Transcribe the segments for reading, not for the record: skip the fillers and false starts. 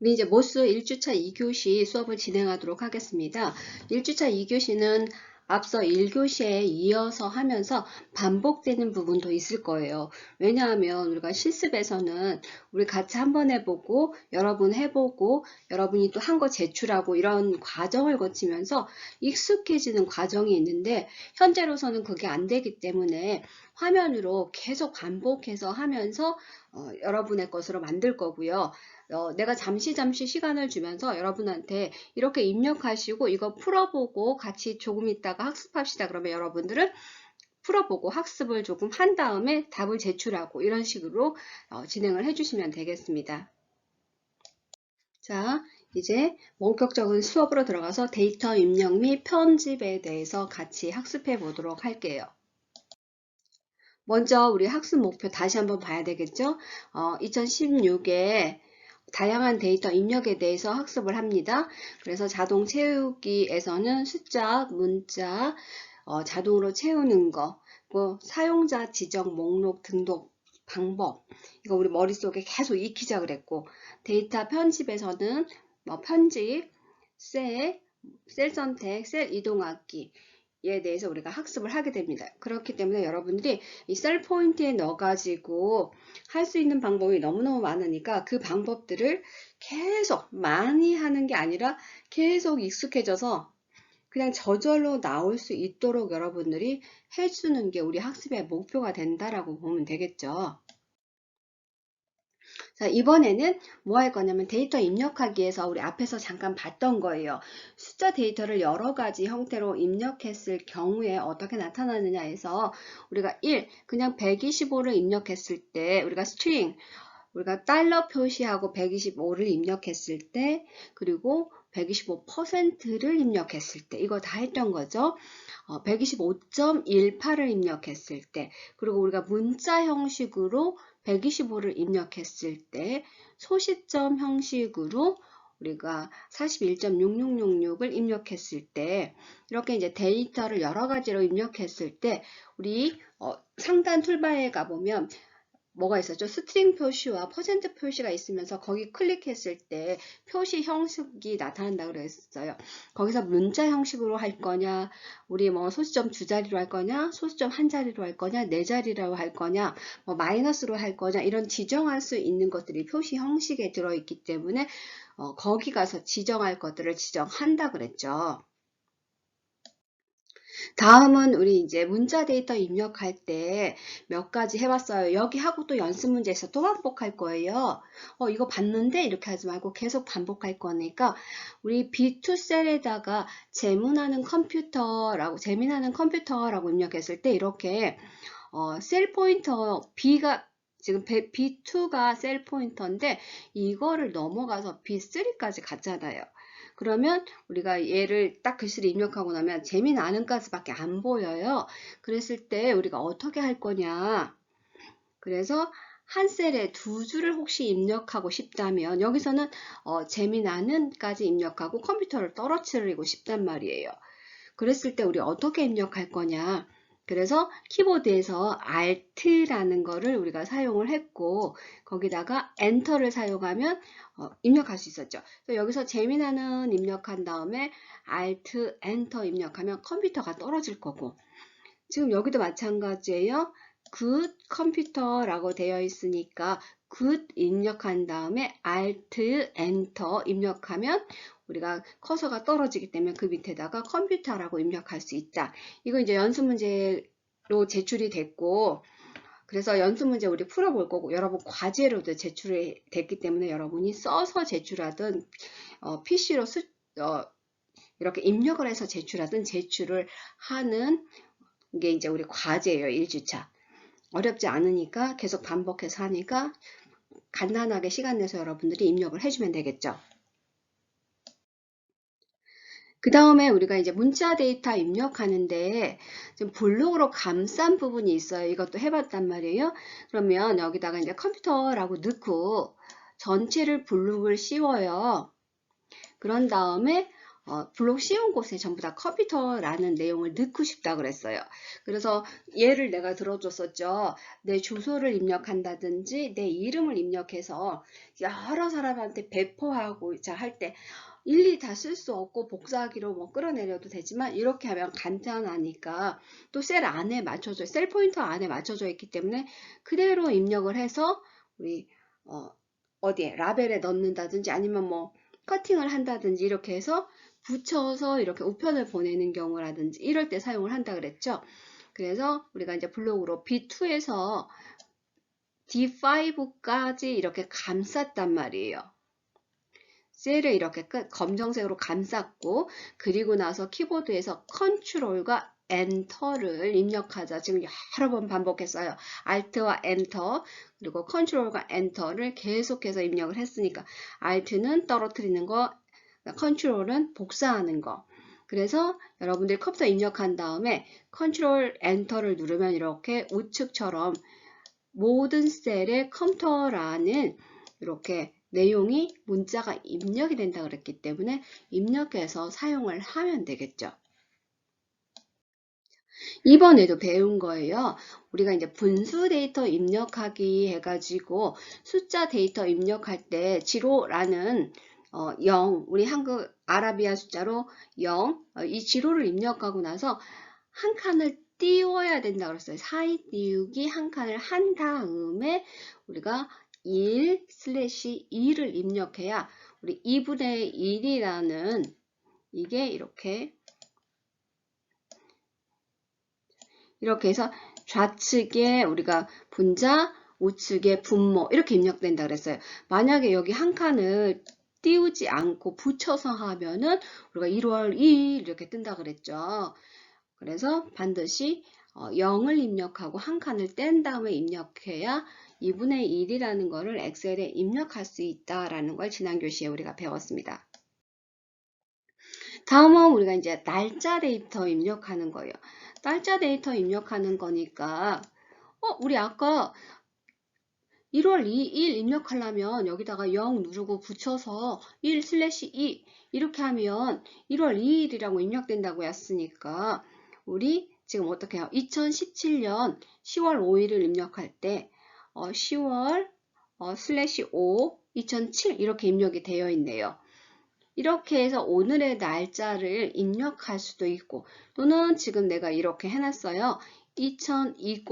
우리 이제 모스 1주차 2교시 수업을 진행하도록 하겠습니다. 1주차 2교시는 앞서 1교시에 이어서 하면서 반복되는 부분도 있을 거예요. 왜냐하면 우리가 실습에서는 우리 같이 한번 해보고 여러분 해보고 여러분이 또 한 거 제출하고 이런 과정을 거치면서 익숙해지는 과정이 있는데 현재로서는 그게 안 되기 때문에 화면으로 계속 반복해서 하면서 여러분의 것으로 만들 거고요. 내가 잠시 시간을 주면서 여러분한테 이렇게 입력하시고 이거 풀어보고 같이 조금 있다가 학습합시다. 그러면 여러분들은 풀어보고 학습을 조금 한 다음에 답을 제출하고 이런 식으로 진행을 해주시면 되겠습니다. 자, 이제 본격적인 수업으로 들어가서 데이터 입력 및 편집에 대해서 같이 학습해 보도록 할게요. 먼저 우리 학습 목표 다시 한번 봐야 되겠죠? 2016에 다양한 데이터 입력에 대해서 학습을 합니다. 그래서 자동 채우기에서는 숫자, 문자, 자동으로 채우는 거, 뭐 사용자 지정 목록 등록 방법, 이거 우리 머릿속에 계속 익히자 그랬고, 데이터 편집에서는 뭐 편집, 셀 선택, 셀 이동하기, 에 대해서 우리가 학습을 하게 됩니다. 그렇기 때문에 여러분들이 이 셀 포인트에 넣어가지고 할 수 있는 방법이 너무너무 많으니까 그 방법들을 계속 많이 하는 게 아니라 계속 익숙해져서 그냥 저절로 나올 수 있도록 여러분들이 해주는 게 우리 학습의 목표가 된다라고 보면 되겠죠. 자, 이번에는 뭐 할 거냐면 데이터 입력하기에서 우리 앞에서 잠깐 봤던 거예요. 숫자 데이터를 여러 가지 형태로 입력했을 경우에 어떻게 나타나느냐 해서 우리가 1, 그냥 125를 입력했을 때 우리가 스트링, 우리가 달러 표시하고 125를 입력했을 때 그리고 125%를 입력했을 때 이거 다 했던 거죠. 125.18을 입력했을 때 그리고 우리가 문자 형식으로 125를 입력했을 때 소시점 형식으로 우리가 41.6666을 입력했을 때 이렇게 이제 데이터를 여러 가지로 입력했을 때 우리 상단 툴바에 가보면 뭐가 있었죠? 스트링 표시와 퍼센트 표시가 있으면서 거기 클릭했을 때 표시 형식이 나타난다 그랬어요. 거기서 문자 형식으로 할 거냐, 우리 뭐 소수점 두 자리로 할 거냐, 소수점 한 자리로 할 거냐, 네 자리로 할 거냐, 뭐 마이너스로 할 거냐 이런 지정할 수 있는 것들이 표시 형식에 들어있기 때문에 거기 가서 지정할 것들을 지정한다 그랬죠. 다음은 우리 이제 문자 데이터 입력할 때 몇 가지 해봤어요. 여기 하고 또 연습 문제에서 또 반복할 거예요. 이거 봤는데 이렇게 하지 말고 계속 반복할 거니까 우리 B2셀에다가 재민하는 컴퓨터라고 입력했을 때 이렇게 셀 포인터 B가 지금 B2가 셀 포인터인데 이거를 넘어가서 B3까지 갔잖아요. 그러면 우리가 얘를 딱 글씨를 입력하고 나면 재미나는까지밖에 안 보여요. 그랬을 때 우리가 어떻게 할 거냐. 그래서 한 셀에 두 줄을 혹시 입력하고 싶다면 여기서는 재미나는까지 입력하고 컴퓨터를 떨어뜨리고 싶단 말이에요. 그랬을 때 우리 어떻게 입력할 거냐. 그래서 키보드에서 Alt라는 거를 우리가 사용을 했고 거기다가 엔터를 사용하면 입력할 수 있었죠. 여기서 재미나는 입력한 다음에 Alt, 엔터 입력하면 컴퓨터가 떨어질 거고 지금 여기도 마찬가지예요. good 컴퓨터라고 되어 있으니까 good 입력한 다음에 Alt, 엔터 입력하면 우리가 커서가 떨어지기 때문에 그 밑에다가 컴퓨터라고 입력할 수 있다. 이거 이제 연습 문제로 제출이 됐고 그래서 연습 문제 우리 풀어볼 거고 여러분 과제로도 제출이 됐기 때문에 여러분이 써서 제출하든 PC로 이렇게 입력을 해서 제출하든 제출을 하는 게 이제 우리 과제예요. 1주차. 어렵지 않으니까 계속 반복해서 하니까 간단하게 시간 내서 여러분들이 입력을 해주면 되겠죠. 그 다음에 우리가 이제 문자 데이터 입력하는데 좀 블록으로 감싼 부분이 있어요. 이것도 해봤단 말이에요. 그러면 여기다가 이제 컴퓨터라고 넣고 전체를 블록을 씌워요. 그런 다음에 블록 씌운 곳에 전부 다 컴퓨터라는 내용을 넣고 싶다 그랬어요. 그래서 예를 내가 들어줬었죠. 내 주소를 입력한다든지 내 이름을 입력해서 여러 사람한테 배포하고 할 때 일일이 다 쓸 수 없고 복사하기로 뭐 끌어내려도 되지만 이렇게 하면 간단하니까 또 셀 안에 맞춰져, 셀 포인터 안에 맞춰져 있기 때문에 그대로 입력을 해서 우리 어디에 라벨에 넣는다든지 아니면 뭐 커팅을 한다든지 이렇게 해서 붙여서 이렇게 우편을 보내는 경우라든지 이럴 때 사용을 한다 그랬죠. 그래서 우리가 이제 블록으로 B2에서 D5까지 이렇게 감쌌단 말이에요. 셀을 이렇게 검정색으로 감쌌고, 그리고 나서 키보드에서 컨트롤과 엔터를 입력하자. 지금 여러 번 반복했어요. Alt와 엔터, 그리고 컨트롤과 엔터를 계속해서 입력을 했으니까 Alt는 떨어뜨리는 거, 컨트롤은 복사하는 거. 그래서 여러분들이 컴퓨터 입력한 다음에 컨트롤 엔터를 누르면 이렇게 우측처럼 모든 셀에 컴퓨터라는 이렇게 내용이 문자가 입력이 된다 그랬기 때문에 입력해서 사용을 하면 되겠죠. 이번에도 배운 거예요. 우리가 이제 분수 데이터 입력하기 해가지고 숫자 데이터 입력할 때 지로라는 0, 우리 한국 아라비아 숫자로 0, 이 지로를 입력하고 나서 한 칸을 띄워야 된다 그랬어요. 사이 띄우기 한 칸을 한 다음에 우리가 1/2를 입력해야 우리 2분의 1이라는 이게 이렇게 해서 좌측에 우리가 분자, 우측에 분모 이렇게 입력된다 그랬어요. 만약에 여기 한 칸을 띄우지 않고 붙여서 하면은 우리가 1월 2일 이렇게 뜬다 그랬죠. 그래서 반드시 0을 입력하고 한 칸을 뗀 다음에 입력해야 2분의 1이라는 거를 엑셀에 입력할 수 있다라는 걸 지난 교시에 우리가 배웠습니다. 다음은 우리가 이제 날짜 데이터 입력하는 거예요. 날짜 데이터 입력하는 거니까 우리 아까 1월 2일 입력하려면 여기다가 0 누르고 붙여서 1/2 이렇게 하면 1월 2일이라고 입력된다고 했으니까 우리 지금 어떻게 해요? 2017년 10월 5일을 입력할 때 10월 /5 2007 이렇게 입력이 되어 있네요. 이렇게 해서 오늘의 날짜를 입력할 수도 있고 또는 지금 내가 이렇게 해놨어요. 2020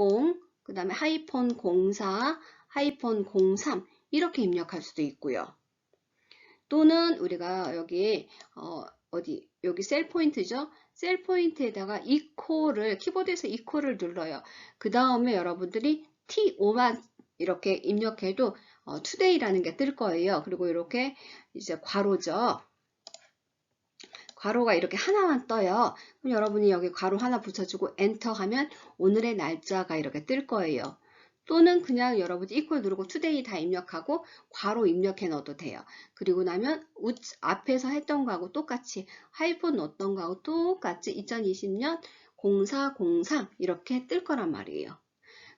그 다음에 하이폰 04 하이폰 03 이렇게 입력할 수도 있고요. 또는 우리가 여기 여기 셀 포인트죠. 셀 포인트에다가 이코를 키보드에서 이코를 눌러요. 그 다음에 여러분들이 T5만 이렇게 입력해도 today라는 게 뜰 거예요. 그리고 이렇게 이제 괄호죠. 괄호가 이렇게 하나만 떠요. 그럼 여러분이 여기 괄호 하나 붙여주고 엔터 하면 오늘의 날짜가 이렇게 뜰 거예요. 또는 그냥 여러분이 이퀄 누르고 today 다 입력하고 괄호 입력해 넣어도 돼요. 그리고 나면 앞에서 했던 거하고 똑같이 하이폰 넣었던 거하고 똑같이 2020년 0403 이렇게 뜰 거란 말이에요.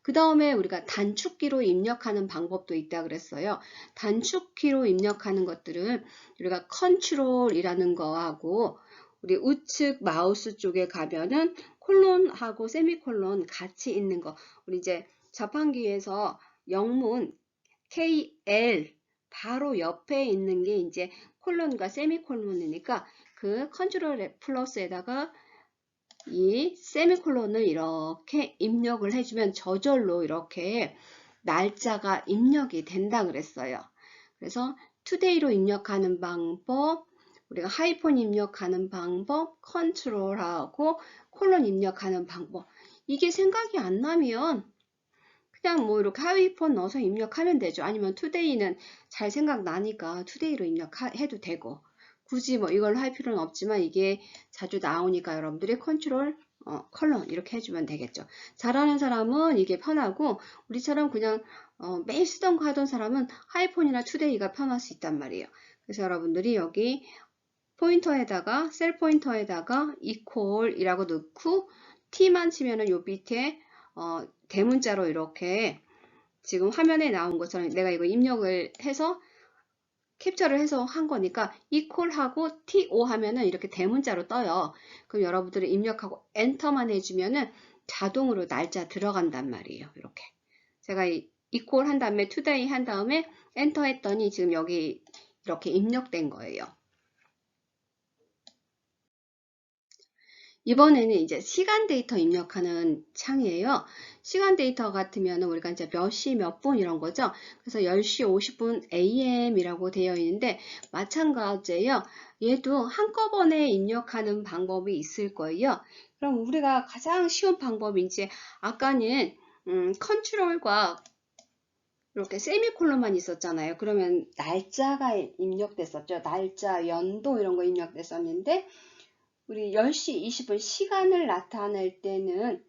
그 다음에 우리가 단축키로 입력하는 방법도 있다 그랬어요. 단축키로 입력하는 것들은 우리가 컨트롤이라는 거하고 우리 우측 마우스 쪽에 가면은 콜론하고 세미콜론 같이 있는 거. 우리 이제 자판기에서 영문 KL 바로 옆에 있는 게 이제 콜론과 세미콜론이니까 그 컨트롤 플러스에다가 이 세미콜론을 이렇게 입력을 해주면 저절로 이렇게 날짜가 입력이 된다 그랬어요. 그래서 today로 입력하는 방법, 우리가 하이폰 입력하는 방법, 컨트롤하고 콜론 입력하는 방법. 이게 생각이 안 나면 그냥 뭐 이렇게 하이폰 넣어서 입력하면 되죠. 아니면 today는 잘 생각나니까 today로 입력해도 되고. 굳이 뭐 이걸로 할 필요는 없지만 이게 자주 나오니까 여러분들이 컨트롤 컬러 이렇게 해주면 되겠죠. 잘하는 사람은 이게 편하고 우리처럼 그냥 매일 쓰던 거 하던 사람은 하이폰이나 투데이가 편할 수 있단 말이에요. 그래서 여러분들이 여기 포인터에다가 셀 포인터에다가 equal이라고 넣고 t만 치면은 요 밑에 대문자로 이렇게 지금 화면에 나온 것처럼 내가 이거 입력을 해서 캡처를 해서 한 거니까 equal하고 TO 하면은 이렇게 대문자로 떠요. 그럼 여러분들이 입력하고 엔터만 해주면은 자동으로 날짜 들어간단 말이에요. 이렇게. 제가 equal 한 다음에 today 한 다음에 엔터 했더니 지금 여기 이렇게 입력된 거예요. 이번에는 이제 시간 데이터 입력하는 창이에요. 시간 데이터 같으면 우리가 이제 몇 시 몇 분 이런 거죠. 그래서 10시 50분 AM이라고 되어 있는데 마찬가지예요. 얘도 한꺼번에 입력하는 방법이 있을 거예요. 그럼 우리가 가장 쉬운 방법이 이제 아까는 컨트롤과 이렇게 세미콜론만 있었잖아요. 그러면 날짜가 입력됐었죠. 날짜, 연도 이런 거 입력됐었는데 우리 10시 20분 시간을 나타낼 때는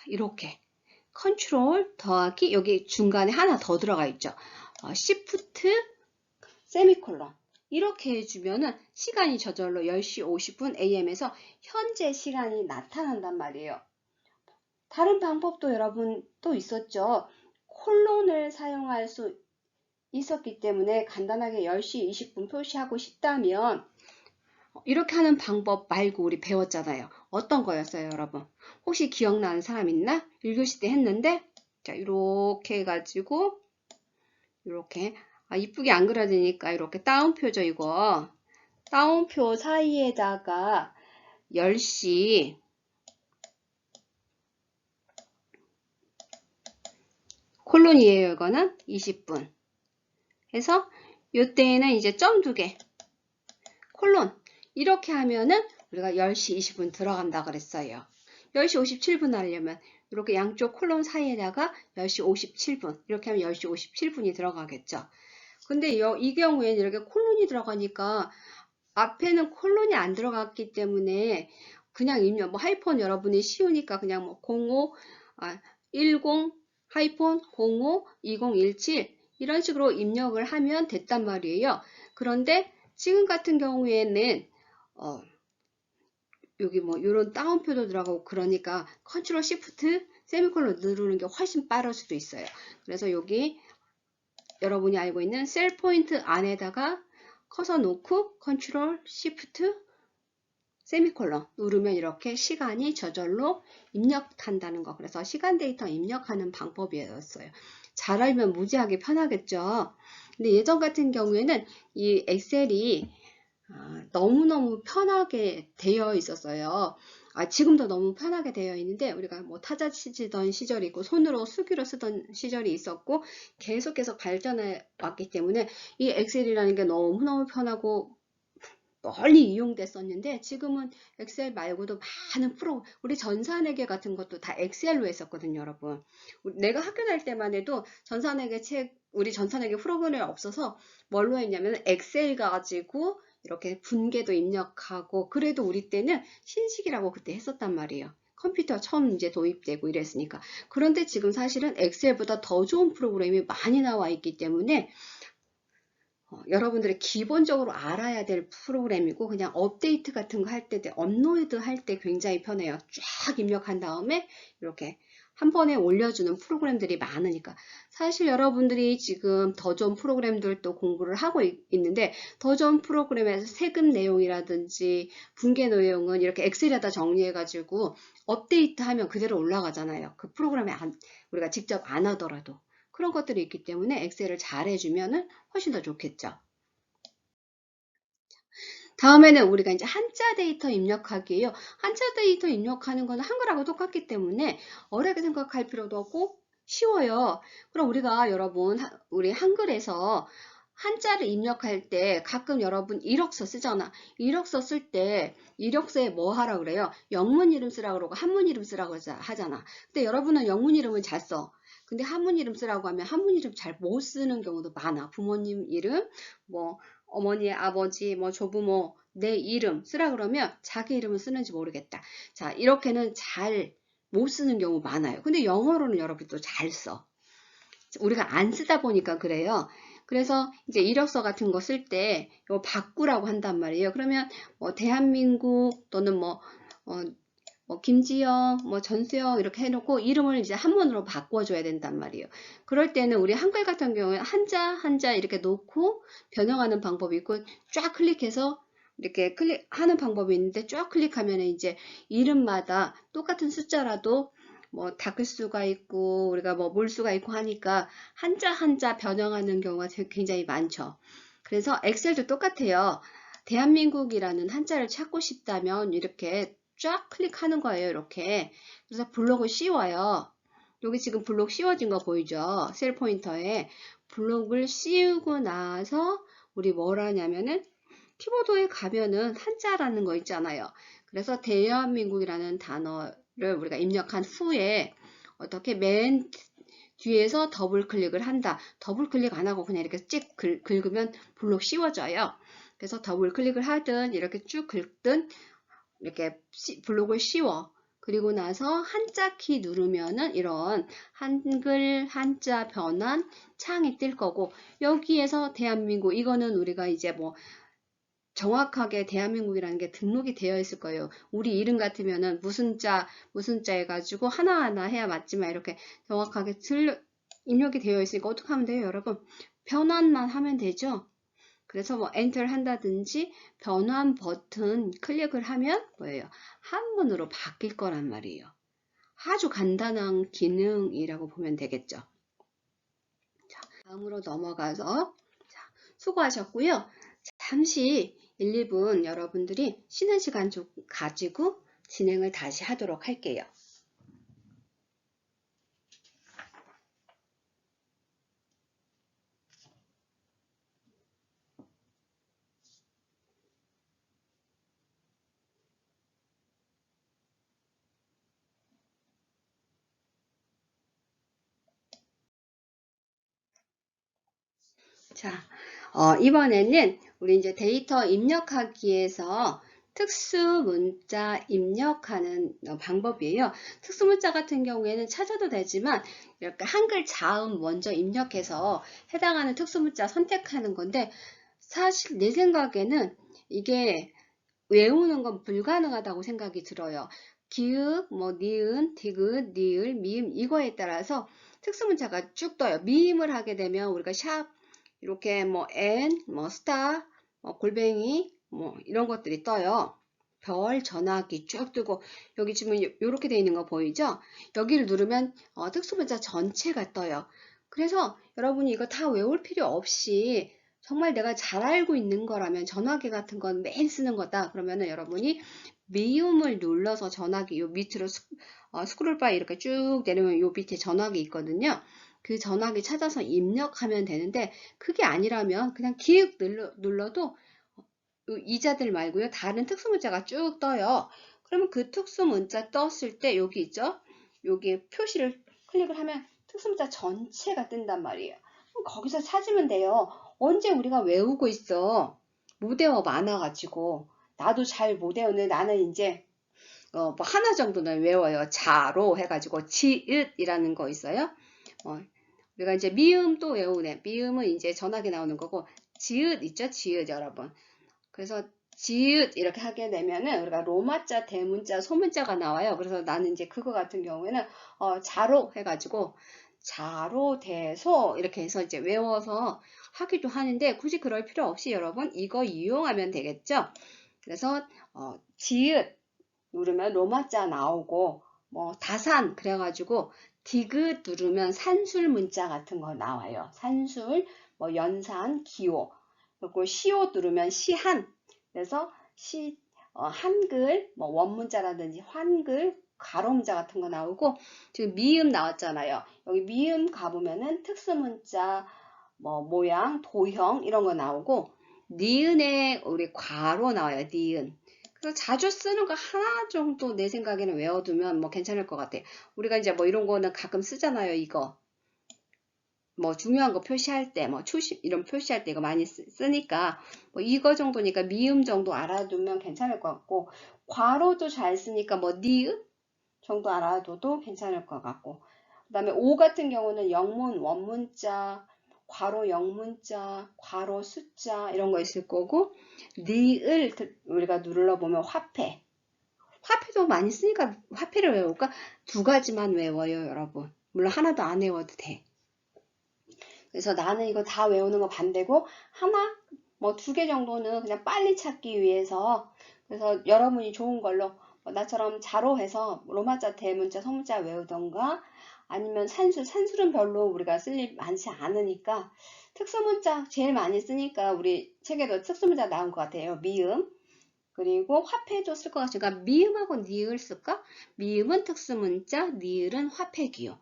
이렇게 컨트롤 더하기 여기 중간에 하나 더 들어가 있죠. 시프트 세미콜론 이렇게 해주면은 시간이 저절로 10시 50분 AM에서 현재 시간이 나타난단 말이에요. 다른 방법도 여러분 또 있었죠. 콜론을 사용할 수 있었기 때문에 간단하게 10시 20분 표시하고 싶다면 이렇게 하는 방법 말고 우리 배웠잖아요. 어떤 거였어요, 여러분? 혹시 기억나는 사람 있나? 1교시 때 했는데 자, 이렇게 해가지고 이렇게 이쁘게 안 그려지니까 이렇게 따옴표죠, 이거. 따옴표 사이에다가 10시 콜론이에요, 이거는 20분 해서 이때에는 이제 점 2개 콜론 이렇게 하면은 우리가 10시 20분 들어간다 그랬어요. 10시 57분 하려면 이렇게 양쪽 콜론 사이에다가 10시 57분 이렇게 하면 10시 57분이 들어가겠죠. 근데 이 경우에는 이렇게 콜론이 들어가니까 앞에는 콜론이 안 들어갔기 때문에 그냥 입력 뭐 하이폰 여러분이 쉬우니까 그냥 뭐 10 하이폰 05 2017 이런 식으로 입력을 하면 됐단 말이에요. 그런데 지금 같은 경우에는 여기 뭐 이런 따옴표도 들어가고 그러니까 컨트롤 시프트 세미콜론 누르는 게 훨씬 빠를 수도 있어요. 그래서 여기 여러분이 알고 있는 셀 포인트 안에다가 커서 놓고 컨트롤 시프트 세미콜론 누르면 이렇게 시간이 저절로 입력한다는 거. 그래서 시간 데이터 입력하는 방법이었어요. 잘 알면 무지하게 편하겠죠. 근데 예전 같은 경우에는 이 엑셀이 너무너무 편하게 되어 있었어요. 지금도 너무 편하게 되어 있는데 우리가 뭐 타자 치던 시절이 있고 손으로 수기로 쓰던 시절이 있었고 계속해서 발전해 왔기 때문에 이 엑셀이라는 게 너무너무 편하고 멀리 이용됐었는데 지금은 엑셀 말고도 많은 우리 전산회계 같은 것도 다 엑셀로 했었거든요, 여러분. 내가 학교 다닐 때만 해도 전산회계 우리 전산회계 프로그램이 없어서 뭘로 했냐면 엑셀 가지고 이렇게 분계도 입력하고 그래도 우리 때는 신식이라고 그때 했었단 말이에요. 컴퓨터 처음 이제 도입되고 이랬으니까. 그런데 지금 사실은 엑셀보다 더 좋은 프로그램이 많이 나와 있기 때문에 여러분들이 기본적으로 알아야 될 프로그램이고 그냥 업데이트 같은 거 할 때, 업로드 할 때 굉장히 편해요. 쫙 입력한 다음에 이렇게 한 번에 올려주는 프로그램들이 많으니까 사실 여러분들이 지금 더 좋은 프로그램들도 공부를 하고 있는데 더 좋은 프로그램에서 세금 내용이라든지 분계 내용은 이렇게 엑셀에다 정리해 가지고 업데이트 하면 그대로 올라가잖아요. 그 프로그램에 우리가 직접 안 하더라도 그런 것들이 있기 때문에 엑셀을 잘 해주면 훨씬 더 좋겠죠. 다음에는 우리가 이제 한자 데이터 입력하기예요. 한자 데이터 입력하는 거는 한글하고 똑같기 때문에 어렵게 생각할 필요도 없고 쉬워요. 그럼 우리가 여러분 우리 한글에서 한자를 입력할 때 가끔 여러분 이력서 쓰잖아. 이력서 쓸 때 이력서에 뭐 하라 그래요? 영문 이름 쓰라고 그러고 한문 이름 쓰라고 하잖아. 근데 여러분은 영문 이름을 잘 써. 근데 한문 이름 쓰라고 하면 한문 이름 잘 못 쓰는 경우도 많아. 부모님 이름, 뭐 어머니, 아버지, 뭐 조부모, 내 이름 쓰라 그러면 자기 이름을 쓰는지 모르겠다. 자, 이렇게는 잘 못 쓰는 경우 많아요. 근데 영어로는 여러분 또 잘 써. 우리가 안 쓰다 보니까 그래요. 그래서 이제 이력서 같은 거 쓸 때 이거 바꾸라고 한단 말이에요. 그러면 뭐 대한민국 또는 뭐 뭐 김지영, 뭐 전수영 이렇게 해놓고 이름을 이제 한문으로 바꿔줘야 된단 말이에요. 그럴 때는 우리 한글 같은 경우에 한자 한자 이렇게 놓고 변형하는 방법이 있고 쫙 클릭해서 이렇게 클릭하는 방법이 있는데 쫙 클릭하면 이제 이름마다 똑같은 숫자라도 뭐 닦을 수가 있고 우리가 뭐 물 수가 있고 하니까 한자 한자 변형하는 경우가 굉장히 많죠. 그래서 엑셀도 똑같아요. 대한민국이라는 한자를 찾고 싶다면 이렇게 쫙 클릭하는 거예요. 이렇게. 그래서 블록을 씌워요. 여기 지금 블록 씌워진 거 보이죠? 셀 포인터에. 블록을 씌우고 나서 우리 뭘 하냐면은 키보드에 가면은 한자라는 거 있잖아요. 그래서 대한민국이라는 단어를 우리가 입력한 후에 어떻게 맨 뒤에서 더블 클릭을 한다. 더블 클릭 안 하고 그냥 이렇게 찍 긁으면 블록 씌워져요. 그래서 더블 클릭을 하든 이렇게 쭉 긁든 이렇게 블록을 씌워. 그리고 나서 한자 키 누르면은 이런 한글 한자 변환 창이 뜰 거고 여기에서 대한민국 이거는 우리가 이제 뭐 정확하게 대한민국이라는 게 등록이 되어 있을 거예요. 우리 이름 같으면은 무슨 자 해가지고 하나하나 해야 맞지만 이렇게 정확하게 입력이 되어 있으니까 어떻게 하면 돼요, 여러분? 변환만 하면 되죠. 그래서 뭐 엔터를 한다든지 변환 버튼 클릭을 하면 뭐예요? 한문으로 바뀔 거란 말이에요. 아주 간단한 기능이라고 보면 되겠죠. 자, 다음으로 넘어가서 수고하셨고요. 잠시 1, 2분 여러분들이 쉬는 시간 좀 가지고 진행을 다시 하도록 할게요. 자, 이번에는 우리 이제 데이터 입력하기에서 특수 문자 입력하는 방법이에요. 특수 문자 같은 경우에는 찾아도 되지만 이렇게 한글 자음 먼저 입력해서 해당하는 특수 문자 선택하는 건데 사실 내 생각에는 이게 외우는 건 불가능하다고 생각이 들어요. 기읍, 뭐 니은, 디귿, 니을, 미음 이거에 따라서 특수 문자가 쭉 떠요. 미음을 하게 되면 우리가 샵 이렇게 뭐 N, 뭐 스타, 뭐 골뱅이 뭐 이런 것들이 떠요. 별, 전화기 쭉 뜨고 여기 지금 이렇게 돼 있는 거 보이죠? 여기를 누르면 특수 문자 전체가 떠요. 그래서 여러분이 이거 다 외울 필요 없이 정말 내가 잘 알고 있는 거라면 전화기 같은 건 매일 쓰는 거다. 그러면은 여러분이 미음을 눌러서 전화기 요 밑으로 스크롤 바 이렇게 쭉 내리면 요 밑에 전화기 있거든요. 그 전화기 찾아서 입력하면 되는데 그게 아니라면 그냥 기획 눌러도 이 자들 말고요. 다른 특수 문자가 쭉 떠요. 그러면 그 특수 문자 떴을 때 여기 있죠? 여기 표시를 클릭을 하면 특수 문자 전체가 뜬단 말이에요. 그럼 거기서 찾으면 돼요. 언제 우리가 외우고 있어? 못 외워 많아가지고. 나도 잘 못 외우는데 나는 이제 뭐 하나 정도는 외워요. 자로 해가지고 지읒이라는 거 있어요. 우리가 이제 미음 또 외우네. 미음은 이제 전화기 나오는 거고 지읒 있죠? 지읒 여러분. 그래서 지읒 이렇게 하게 되면은 우리가 로마자, 대문자, 소문자가 나와요. 그래서 나는 이제 그거 같은 경우에는 자로 해가지고 자로 대소 이렇게 해서 이제 외워서 하기도 하는데 굳이 그럴 필요 없이 여러분 이거 이용하면 되겠죠. 그래서 지읒 누르면 로마자 나오고 뭐 다산 그래가지고 디귿 누르면 산술 문자 같은 거 나와요. 산술, 뭐 연산, 기호. 그리고 시호 누르면 시한. 그래서 한글, 뭐 원문자라든지 한글, 가로문자 같은 거 나오고 지금 미음 나왔잖아요. 여기 미음 가보면은 특수문자, 뭐 모양, 도형 이런 거 나오고 니은에 우리 괄호 나와요. 니은. 그래서 자주 쓰는 거 하나 정도 내 생각에는 외워두면 뭐 괜찮을 것 같아. 우리가 이제 뭐 이런 거는 가끔 쓰잖아요. 이거. 뭐 중요한 거 표시할 때, 뭐 초심 이런 표시할 때 이거 많이 쓰니까 뭐 이거 정도니까 미음 정도 알아두면 괜찮을 것 같고 괄호도 잘 쓰니까 뭐 니은 정도 알아둬도 괜찮을 것 같고 그 다음에 오 같은 경우는 영문, 원문자, 괄호 영문자, 괄호 숫자 이런 거 있을 거고 니을 우리가 눌러보면 화폐 화폐도 많이 쓰니까 화폐를 외울까? 두 가지만 외워요, 여러분. 물론 하나도 안 외워도 돼. 그래서 나는 이거 다 외우는 거 반대고 하나, 뭐 두 개 정도는 그냥 빨리 찾기 위해서 그래서 여러분이 좋은 걸로 나처럼 자로해서 로마자, 대문자, 소문자 외우던가 아니면 산술은 별로 우리가 쓸 일 많지 않으니까 특수문자 제일 많이 쓰니까 우리 책에도 특수문자 나온 것 같아요. 미음. 그리고 화폐도 쓸 것 같으니까 미음하고 니을 쓸까? 미음은 특수문자, 니을은 화폐기요.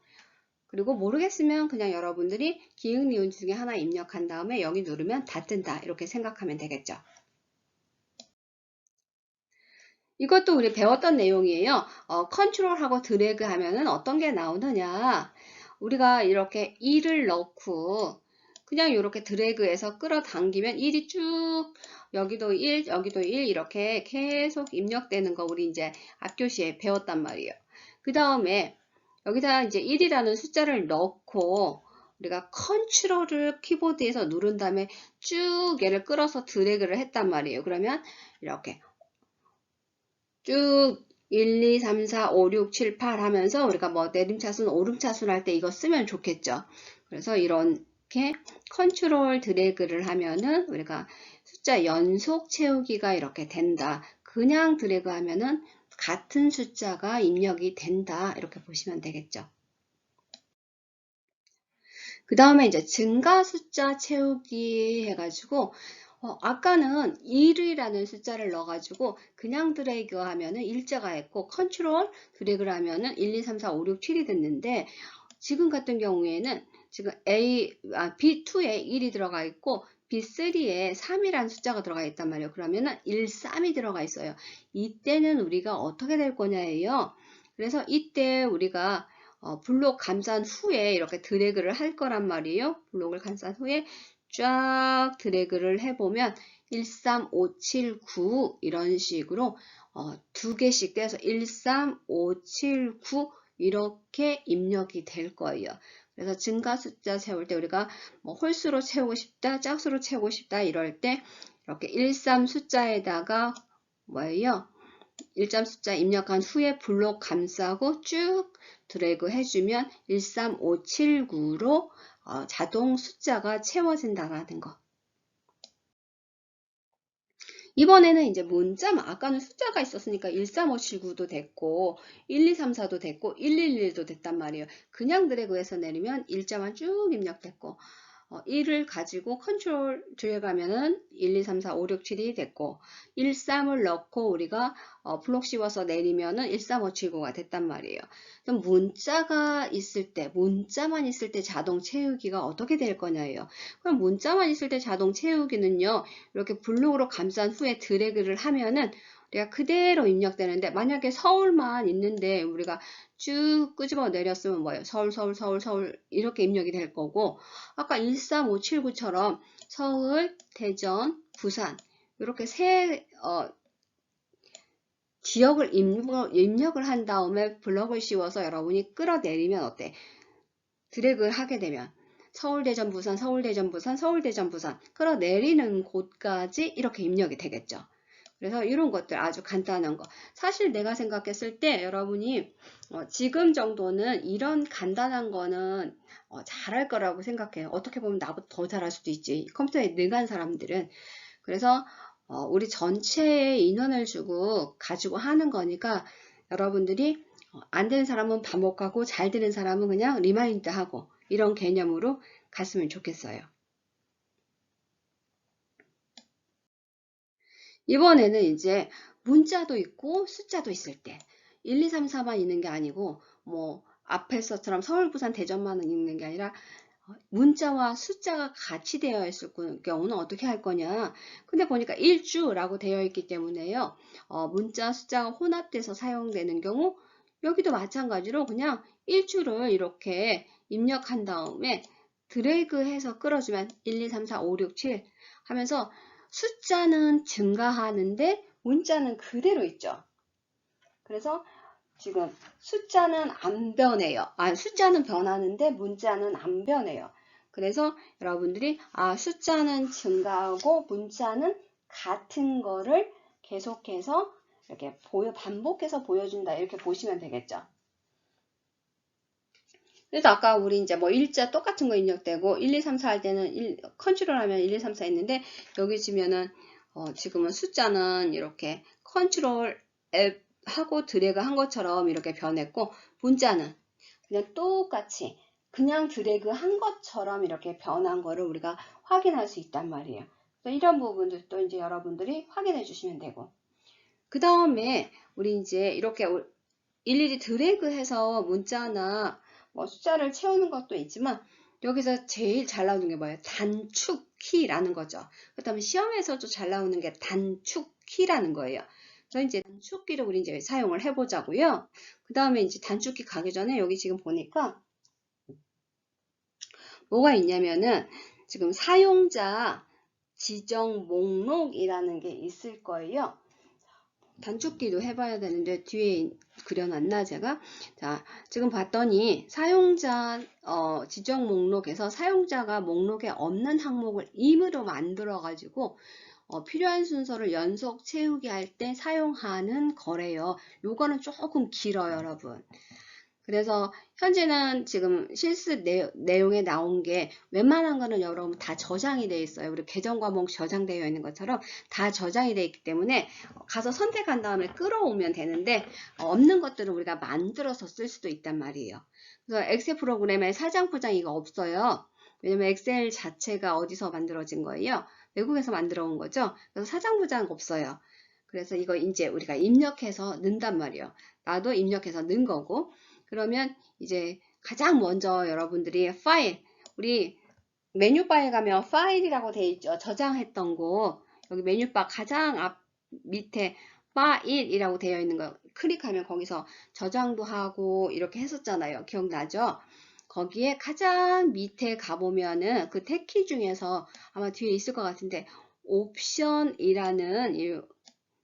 그리고 모르겠으면 그냥 여러분들이 기역, 니은 중에 하나 입력한 다음에 여기 누르면 다 뜬다. 이렇게 생각하면 되겠죠. 이것도 우리 배웠던 내용이에요. 컨트롤하고 드래그 하면은 어떤 게 나오느냐. 우리가 이렇게 1을 넣고 그냥 이렇게 드래그해서 끌어당기면 1이 쭉 여기도 1, 여기도 1 이렇게 계속 입력되는 거 우리 이제 앞교시에 배웠단 말이에요. 그 다음에 여기다 이제 1이라는 숫자를 넣고 우리가 컨트롤을 키보드에서 누른 다음에 쭉 얘를 끌어서 드래그를 했단 말이에요. 그러면 이렇게 쭉 1, 2, 3, 4, 5, 6, 7, 8 하면서 우리가 뭐 내림차순, 오름차순 할 때 이거 쓰면 좋겠죠. 그래서 이렇게 컨트롤 드래그를 하면은 우리가 숫자 연속 채우기가 이렇게 된다. 그냥 드래그 하면은 같은 숫자가 입력이 된다. 이렇게 보시면 되겠죠. 그 다음에 이제 증가 숫자 채우기 해가지고 아까는 1이라는 숫자를 넣어가지고 그냥 드래그 하면은 일자가 했고 컨트롤 드래그를 하면은 1, 2, 3, 4, 5, 6, 7이 됐는데 지금 같은 경우에는 지금 B2에 1이 들어가 있고 B3에 3이라는 숫자가 들어가 있단 말이에요. 그러면은 1, 3이 들어가 있어요. 이때는 우리가 어떻게 될 거냐예요. 그래서 이때 우리가 블록 감싼 후에 이렇게 드래그를 할 거란 말이에요. 블록을 감싼 후에 쫙 드래그를 해보면 1, 3, 5, 7, 9 이런 식으로 두 개씩 떼서 1, 3, 5, 7, 9 이렇게 입력이 될 거예요. 그래서 증가 숫자 채울 때 우리가 뭐 홀수로 채우고 싶다, 짝수로 채우고 싶다 이럴 때 이렇게 1, 3 숫자에다가 뭐예요? 1점 숫자 입력한 후에 블록 감싸고 쭉 드래그 해주면 1, 3, 5, 7, 9로 자동 숫자가 채워진다는 거. 이번에는 이제 문자만 아까는 숫자가 있었으니까 13579도 됐고 1234도 됐고 111도 됐단 말이에요. 그냥 드래그해서 내리면 일자만 쭉 입력됐고 1을 가지고 컨트롤 들어가면은 1, 2, 3, 4, 5, 6, 7이 됐고 1, 3을 넣고 우리가 블록 씌워서 내리면은 1, 3, 5, 7, 9가 됐단 말이에요. 그럼 문자가 있을 때, 문자만 있을 때 자동 채우기가 어떻게 될 거냐예요. 그럼 문자만 있을 때 자동 채우기는요. 이렇게 블록으로 감싼 후에 드래그를 하면은 우리가 그대로 입력되는데 만약에 서울만 있는데 우리가 쭉 끄집어 내렸으면 뭐예요? 서울, 서울, 서울, 서울 이렇게 입력이 될 거고 아까 13579처럼 서울, 대전, 부산 이렇게 세 지역을 입력을 한 다음에 블럭을 씌워서 여러분이 끌어내리면 어때? 드래그를 하게 되면 서울, 대전, 부산, 서울, 대전, 부산, 서울, 대전, 부산 끌어내리는 곳까지 이렇게 입력이 되겠죠. 그래서 이런 것들 아주 간단한 거. 사실 내가 생각했을 때 여러분이 지금 정도는 이런 간단한 거는 잘할 거라고 생각해요. 어떻게 보면 나보다 더 잘할 수도 있지. 컴퓨터에 능한 사람들은. 그래서 우리 전체의 인원을 주고 가지고 하는 거니까 여러분들이 안 되는 사람은 반복하고 잘 되는 사람은 그냥 리마인드 하고 이런 개념으로 갔으면 좋겠어요. 이번에는 이제 문자도 있고 숫자도 있을 때 1, 2, 3, 4만 있는 게 아니고 뭐 앞에서처럼 서울, 부산, 대전만 있는 게 아니라 문자와 숫자가 같이 되어 있을 경우는 어떻게 할 거냐. 근데 보니까 일주라고 되어 있기 때문에요. 문자, 숫자가 혼합돼서 사용되는 경우 여기도 마찬가지로 그냥 일주를 이렇게 입력한 다음에 드래그해서 끌어주면 1, 2, 3, 4, 5, 6, 7 하면서 숫자는 증가하는데 문자는 그대로 있죠. 그래서 지금 숫자는 안 변해요. 숫자는 변하는데 문자는 안 변해요. 그래서 여러분들이 숫자는 증가하고 문자는 같은 거를 계속해서 이렇게 반복해서 보여준다. 이렇게 보시면 되겠죠. 그래서 아까 우리 이제 뭐 일자 똑같은 거 입력되고 1, 2, 3, 4 할 때는 컨트롤 하면 1, 2, 3, 4 했는데 여기 지면은 지금은 숫자는 이렇게 컨트롤 앱 하고 드래그 한 것처럼 이렇게 변했고 문자는 그냥 똑같이 그냥 드래그 한 것처럼 이렇게 변한 거를 우리가 확인할 수 있단 말이에요. 그래서 이런 부분들도 이제 여러분들이 확인해 주시면 되고 그 다음에 우리 이제 이렇게 일일이 드래그해서 문자나 뭐 숫자를 채우는 것도 있지만 여기서 제일 잘 나오는 게 뭐예요? 단축키라는 거죠. 그 다음에 시험에서도 잘 나오는 게 단축키라는 거예요. 그래서 이제 단축키를 우리 이제 사용을 해보자고요. 그 다음에 이제 단축키 가기 전에 여기 지금 보니까 뭐가 있냐면은 지금 사용자 지정 목록이라는 게 있을 거예요. 단축키도 해봐야 되는데 뒤에 그려놨나 제가? 자, 지금 봤더니 사용자 지정 목록에서 사용자가 목록에 없는 항목을 임의로 만들어 가지고 필요한 순서를 연속 채우기 할 때 사용하는 거래요. 요거는 조금 길어요, 여러분. 그래서 현재는 지금 실습 내용에 나온 게 웬만한 거는 여러분 다 저장이 되어 있어요. 우리 계정 과목 저장되어 있는 것처럼 다 저장이 되어 있기 때문에 가서 선택한 다음에 끌어오면 되는데 없는 것들은 우리가 만들어서 쓸 수도 있단 말이에요. 그래서 엑셀 프로그램에 사장포장 이거 없어요. 왜냐면 엑셀 자체가 어디서 만들어진 거예요? 외국에서 만들어 온 거죠. 그래서 사장포장 없어요. 그래서 이거 이제 우리가 입력해서 넣는단 말이에요. 나도 입력해서 넣은 거고 그러면 이제 가장 먼저 여러분들이 파일, 우리 메뉴바에 가면 파일이라고 되어 있죠. 저장했던 거. 여기 메뉴바 가장 앞 밑에 파일이라고 되어 있는 거 클릭하면 거기서 저장도 하고 이렇게 했었잖아요. 기억나죠? 거기에 가장 밑에 가보면은 그 탭키 중에서 아마 뒤에 있을 것 같은데 옵션이라는 이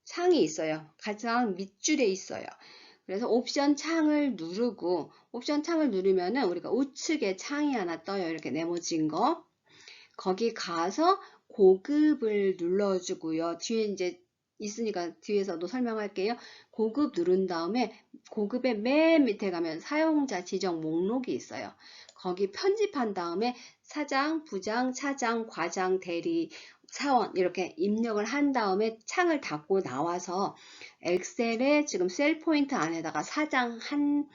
창이 있어요. 가장 밑줄에 있어요. 그래서 옵션 창을 누르고 옵션 창을 누르면은 우리가 우측에 창이 하나 떠요. 이렇게 네모진 거. 거기 가서 고급을 눌러주고요. 뒤에 이제 있으니까 뒤에서도 설명할게요. 고급 누른 다음에 고급의 맨 밑에 가면 사용자 지정 목록이 있어요. 거기 편집한 다음에 사장, 부장, 차장, 과장, 대리, 사원 이렇게 입력을 한 다음에 창을 닫고 나와서 엑셀에 지금 셀 포인트 안에다가 사장 한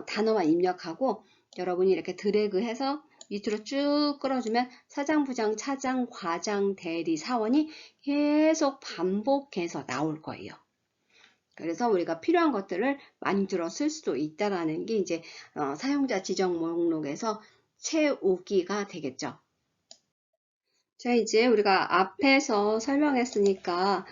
단어만 입력하고 여러분이 이렇게 드래그해서 밑으로 쭉 끌어주면 사장, 부장, 차장, 과장, 대리, 사원이 계속 반복해서 나올 거예요. 그래서 우리가 필요한 것들을 만들어 쓸 수도 있다라는 게 이제 사용자 지정 목록에서 채우기가 되겠죠. 자, 이제 우리가 앞에서 설명했으니까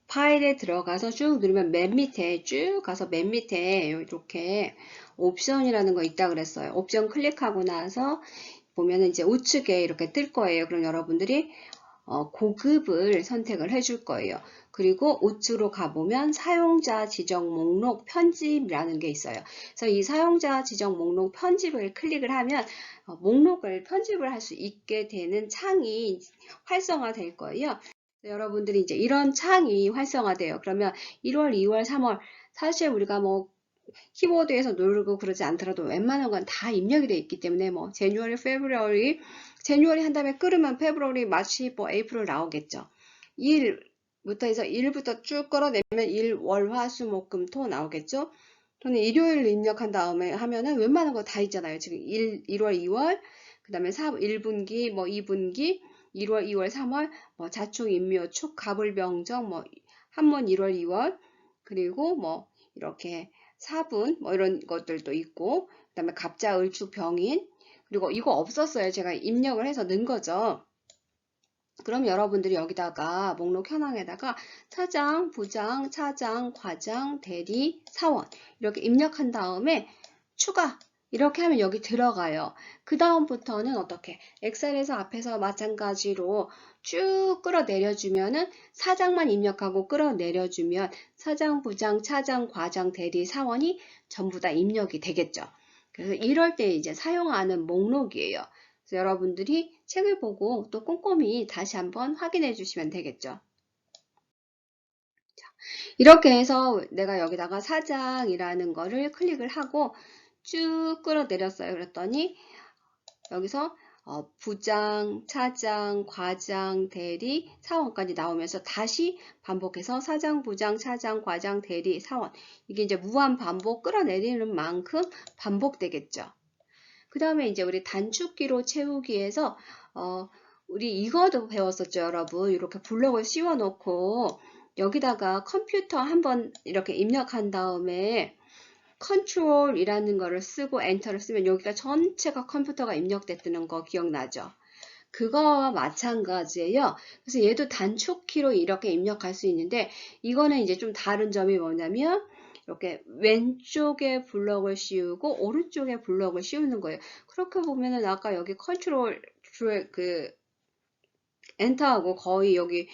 파일에 들어가서 쭉 누르면 맨 밑에 쭉 가서 맨 밑에 이렇게 옵션이라는 거 있다 그랬어요. 옵션 클릭하고 나서 보면은 이제 우측에 이렇게 뜰 거예요. 그럼 여러분들이 고급을 선택을 해줄 거예요. 그리고 우측으로 가보면 사용자 지정 목록 편집이라는 게 있어요. 그래서 이 사용자 지정 목록 편집을 클릭을 하면 목록을 편집을 할 수 있게 되는 창이 활성화될 거예요. 여러분들이 이제 이런 창이 활성화돼요. 그러면 1월, 2월, 3월 사실 우리가 뭐 키보드에서 누르고 그러지 않더라도 웬만한 건 다 입력이 되어 있기 때문에 뭐 January, February, January 한 다음에 끌으면 February, March, 뭐 April 나오겠죠. 1부터 해서 1부터 쭉 끌어내면 1, 월, 화, 수, 목, 금, 토 나오겠죠. 저는 일요일 입력한 다음에 하면은 웬만한 거 다 있잖아요. 지금 1월, 2월, 그 다음에 1분기, 뭐 2분기, 1월, 2월, 3월, 뭐 자축, 인묘, 축, 가불병정, 뭐 한문 1월, 2월, 그리고 뭐 이렇게 사분, 뭐 이런 것들도 있고, 그 다음에 갑자, 을축, 병인, 그리고 이거 없었어요. 제가 입력을 해서 넣은 거죠. 그럼 여러분들이 여기다가 목록 현황에다가 차장, 부장, 차장, 과장, 대리, 사원 이렇게 입력한 다음에 추가 이렇게 하면 여기 들어가요. 그 다음부터는 어떻게 엑셀에서 앞에서 마찬가지로 쭉 끌어내려주면은 사장만 입력하고 끌어내려주면 사장, 부장, 차장, 과장, 대리, 사원이 전부 다 입력이 되겠죠. 그래서 이럴 때 이제 사용하는 목록이에요. 그래서 여러분들이 책을 보고 또 꼼꼼히 다시 한번 확인해 주시면 되겠죠. 이렇게 해서 내가 여기다가 사장이라는 거를 클릭을 하고 쭉 끌어내렸어요. 그랬더니 여기서 부장, 차장, 과장, 대리, 사원까지 나오면서 다시 반복해서 사장, 부장, 차장, 과장, 대리, 사원. 이게 이제 무한 반복 끌어내리는 만큼 반복되겠죠. 그 다음에 이제 우리 단축키로 채우기에서 우리 이거도 배웠었죠, 여러분. 이렇게 블록을 씌워 놓고 여기다가 컴퓨터 한번 이렇게 입력한 다음에 컨트롤이라는 거를 쓰고 엔터를 쓰면 여기가 전체가 컴퓨터가 입력됐다는 거 기억나죠? 그거와 마찬가지예요. 그래서 얘도 단축키로 이렇게 입력할 수 있는데 이거는 이제 좀 다른 점이 뭐냐면 이렇게 왼쪽에 블럭을 씌우고 오른쪽에 블럭을 씌우는 거예요. 그렇게 보면은 아까 여기 컨트롤 그 엔터하고 거의 여기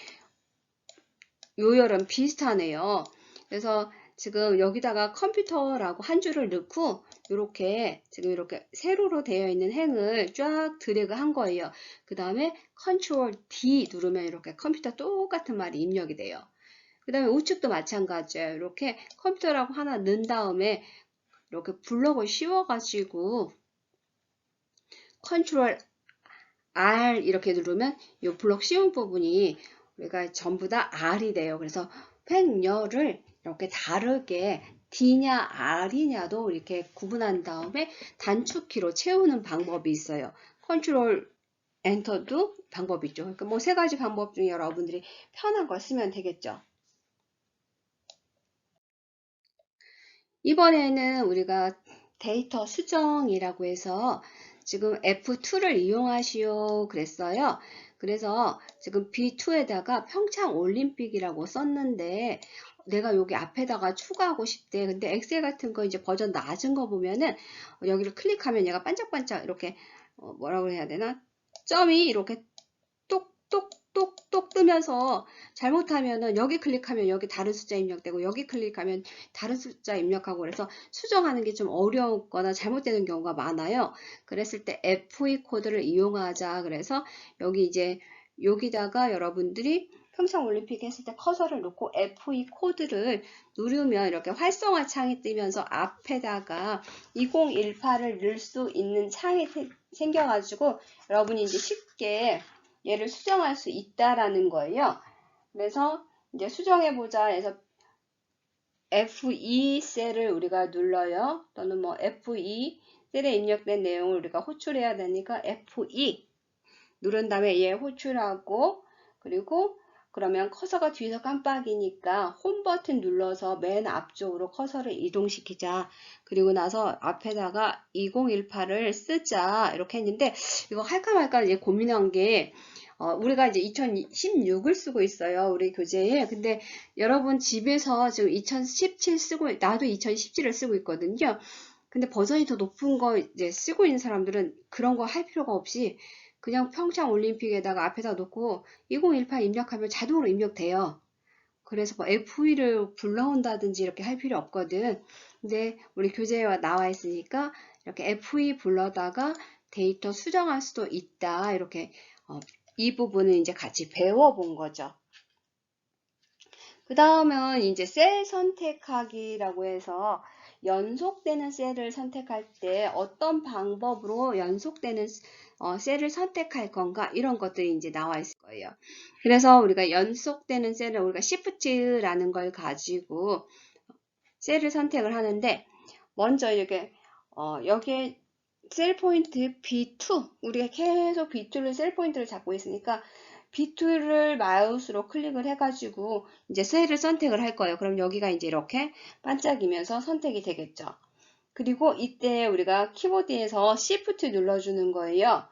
요열은 비슷하네요. 그래서 지금 여기다가 컴퓨터라고 한 줄을 넣고 이렇게 지금 이렇게 세로로 되어 있는 행을 쫙 드래그 한 거예요. 그 다음에 컨트롤 D 누르면 이렇게 컴퓨터 똑같은 말이 입력이 돼요. 그 다음에 우측도 마찬가지예요. 이렇게 컴퓨터라고 하나 넣은 다음에 이렇게 블럭을 씌워가지고 컨트롤 R 이렇게 누르면 이 블럭 씌운 부분이 우리가 전부 다 R이 돼요. 그래서 횡렬을 이렇게 다르게 D냐 R이냐도 이렇게 구분한 다음에 단축키로 채우는 방법이 있어요. 컨트롤 엔터도 방법이 있죠. 그러니까 뭐 세 가지 방법 중에 여러분들이 편한 거 쓰면 되겠죠. 이번에는 우리가 데이터 수정이라고 해서 지금 F2를 이용하시오 그랬어요. 그래서 지금 B2에다가 평창올림픽이라고 썼는데 내가 여기 앞에다가 추가하고 싶대. 근데 엑셀 같은 거 이제 버전 낮은 거 보면은 여기를 클릭하면 얘가 반짝반짝 이렇게 뭐라고 해야 되나? 점이 이렇게 똑똑똑똑 뜨면서 잘못하면은 여기 클릭하면 여기 다른 숫자 입력되고 여기 클릭하면 다른 숫자 입력하고 그래서 수정하는 게 좀 어려웠거나 잘못되는 경우가 많아요. 그랬을 때 FE 코드를 이용하자. 그래서 여기 이제 여기다가 여러분들이 평창올림픽 했을 때 커서를 놓고 FE 코드를 누르면 이렇게 활성화 창이 뜨면서 앞에다가 2018을 넣을 수 있는 창이 생겨가지고 여러분이 이제 쉽게 얘를 수정할 수 있다라는 거예요. 그래서 이제 수정해보자 해서 F2 셀을 우리가 눌러요. 또는 뭐 F2 셀에 입력된 내용을 우리가 호출해야 되니까 F2 누른 다음에 얘 호출하고 그리고 그러면 커서가 뒤에서 깜빡이니까 홈 버튼 눌러서 맨 앞쪽으로 커서를 이동시키자. 그리고 나서 앞에다가 2018을 쓰자. 이렇게 했는데 이거 할까 말까 이제 고민한 게 우리가 이제 2016을 쓰고 있어요. 우리 교재에. 근데 여러분 집에서 지금 2017 쓰고, 나도 2017을 쓰고 있거든요. 근데 버전이 더 높은 거 이제 쓰고 있는 사람들은 그런 거 할 필요가 없이 그냥 평창올림픽에다가 앞에다 놓고 2018 입력하면 자동으로 입력돼요. 그래서 뭐 F2를 불러온다든지 이렇게 할 필요 없거든. 근데 우리 교재에 나와 있으니까 이렇게 F2 불러다가 데이터 수정할 수도 있다. 이렇게 이 부분은 이제 같이 배워본 거죠. 그 다음은 이제 셀 선택하기라고 해서 연속되는 셀을 선택할 때 어떤 방법으로 연속되는 셀을 선택할 건가 이런 것들이 이제 나와 있을 거예요. 그래서 우리가 연속되는 셀을 우리가 Shift라는 걸 가지고 셀을 선택을 하는데 먼저 이렇게 여기에 셀 포인트 B2 우리가 계속 B2를 셀 포인트를 잡고 있으니까 B2를 마우스로 클릭을 해가지고 이제 셀을 선택을 할 거예요. 그럼 여기가 이제 이렇게 반짝이면서 선택이 되겠죠. 그리고 이때 우리가 키보드에서 Shift 눌러주는 거예요.